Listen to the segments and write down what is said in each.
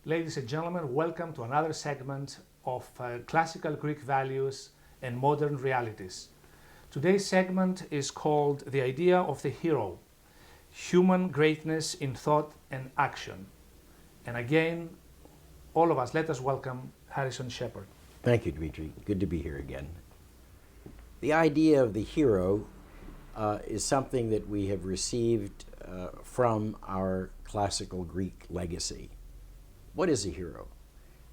Ladies and gentlemen, welcome to another segment of Classical Greek Values and Modern Realities. Today's segment is called The Idea of the Hero, Human Greatness in Thought and Action. And again, all of us, let us welcome Harrison Sheppard. Thank you, Dmitry. Good to be here again. The idea of the hero is something that we have received from our classical Greek legacy. What is a hero?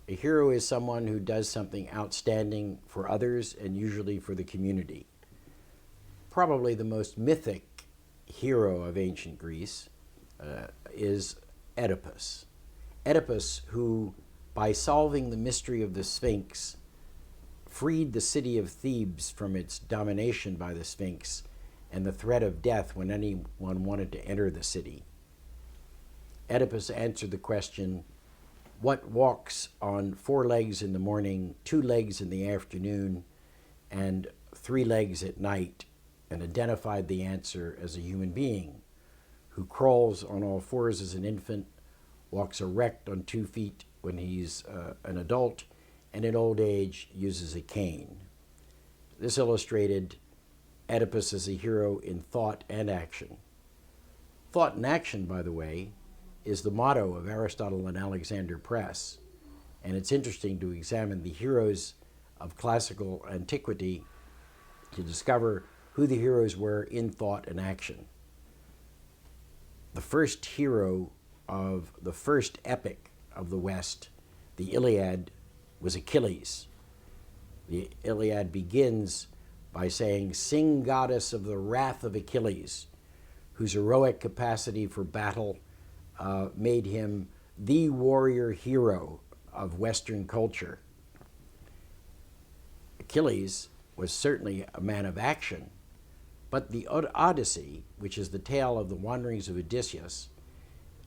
A hero is someone who does something outstanding for others and usually for the community. Probably the most mythic hero of ancient Greece is Oedipus. Oedipus, who, by solving the mystery of the Sphinx, freed the city of Thebes from its domination by the Sphinx and the threat of death when anyone wanted to enter the city. Oedipus answered the question, what walks on 4 legs in the morning, 2 legs in the afternoon, and 3 legs at night, and identified the answer as a human being who crawls on all 4s as an infant, walks erect on 2 feet when he's an adult, and in old age uses a cane. This illustrated Oedipus as a hero in thought and action. Thought and action, by the way, is the motto of Aristotle and Alexander Press, and it's interesting to examine the heroes of classical antiquity to discover who the heroes were in thought and action. The first hero of the first epic of the West, the Iliad, was Achilles. The Iliad begins by saying, "Sing, goddess of the wrath of Achilles, whose heroic capacity for battle made him the warrior hero of Western culture." Achilles was certainly a man of action, but the Odyssey, which is the tale of the wanderings of Odysseus,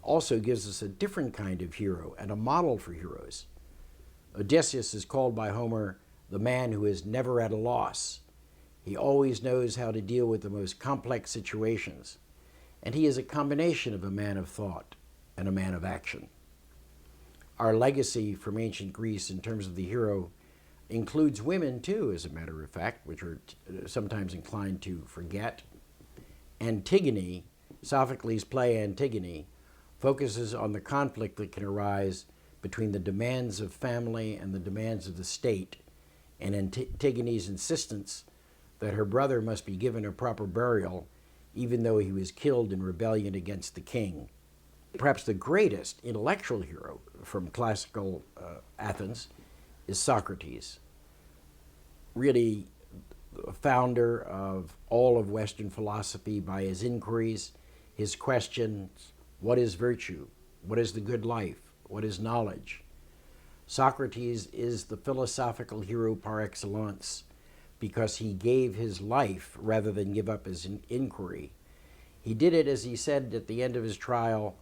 also gives us a different kind of hero and a model for heroes. Odysseus is called by Homer the man who is never at a loss. He always knows how to deal with the most complex situations, and he is a combination of a man of thought and a man of action. Our legacy from ancient Greece in terms of the hero includes women too, as a matter of fact, which are sometimes inclined to forget. Antigone, Sophocles' play Antigone, focuses on the conflict that can arise between the demands of family and the demands of the state, and Antigone's insistence that her brother must be given a proper burial even though he was killed in rebellion against the king. Perhaps the greatest intellectual hero from classical Athens is Socrates, really the founder of all of Western philosophy by his inquiries, his questions, what is virtue? What is the good life? What is knowledge? Socrates is the philosophical hero par excellence because he gave his life rather than give up his inquiry. He did it, as he said at the end of his trial,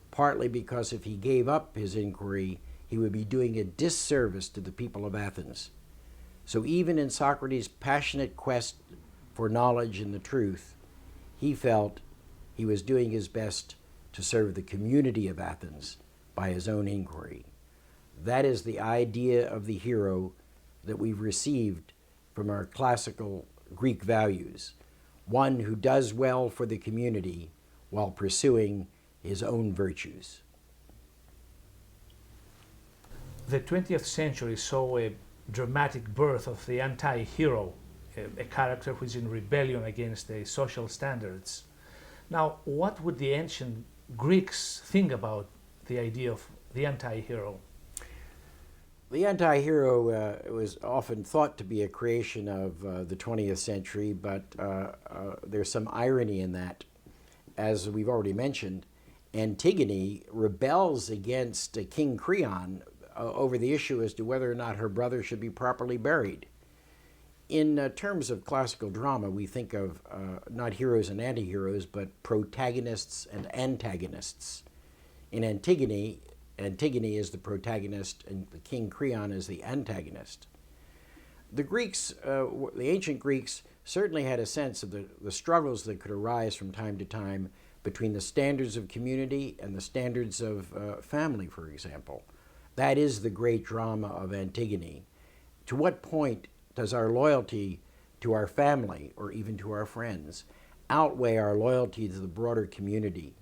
partly because if he gave up his inquiry, he would be doing a disservice to the people of Athens. So even in Socrates' passionate quest for knowledge and the truth, he felt he was doing his best to serve the community of Athens by his own inquiry. That is the idea of the hero that we've received from our classical Greek values, one who does well for the community while pursuing his own virtues. The 20th century saw a dramatic birth of the anti-hero, a character who is in rebellion against the social standards. Now, what would the ancient Greeks think about the idea of the anti-hero? The anti-hero was often thought to be a creation of the 20th century, but there's some irony in that. As we've already mentioned, Antigone rebels against King Creon over the issue as to whether or not her brother should be properly buried. In terms of classical drama, we think of not heroes and anti-heroes, but protagonists and antagonists. In Antigone is the protagonist and the King Creon is the antagonist. The Greeks, the ancient Greeks, certainly had a sense of the struggles that could arise from time to time between the standards of community and the standards of family, for example. That is the great drama of Antigone. To what point does our loyalty to our family or even to our friends outweigh our loyalty to the broader community?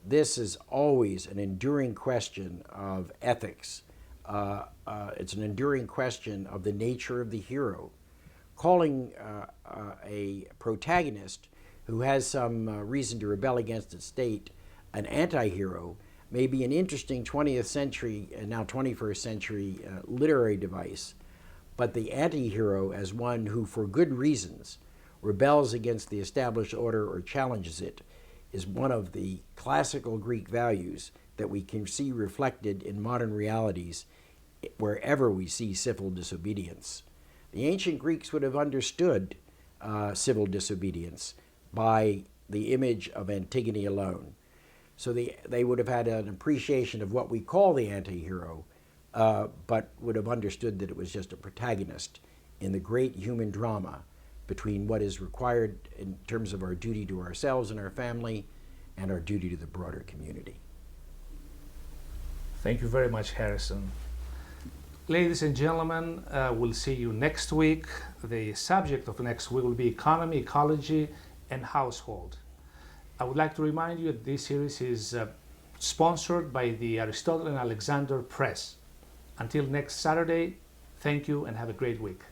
This is always an enduring question of ethics. It's an enduring question of the nature of the hero. Calling a protagonist who has some reason to rebel against its state an anti-hero may be an interesting 20th century and now 21st century literary device, but the anti-hero as one who, for good reasons, rebels against the established order or challenges it is one of the classical Greek values that we can see reflected in modern realities wherever we see civil disobedience. The ancient Greeks would have understood civil disobedience by the image of Antigone alone. So they would have had an appreciation of what we call the anti-hero, but would have understood that it was just a protagonist in the great human drama between what is required in terms of our duty to ourselves and our family and our duty to the broader community. Thank you very much, Harrison. Ladies and gentlemen, we'll see you next week. The subject of next week will be economy, ecology, and household. I would like to remind you that this series is sponsored by the Aristotle and Alexander Press. Until next Saturday, thank you and have a great week.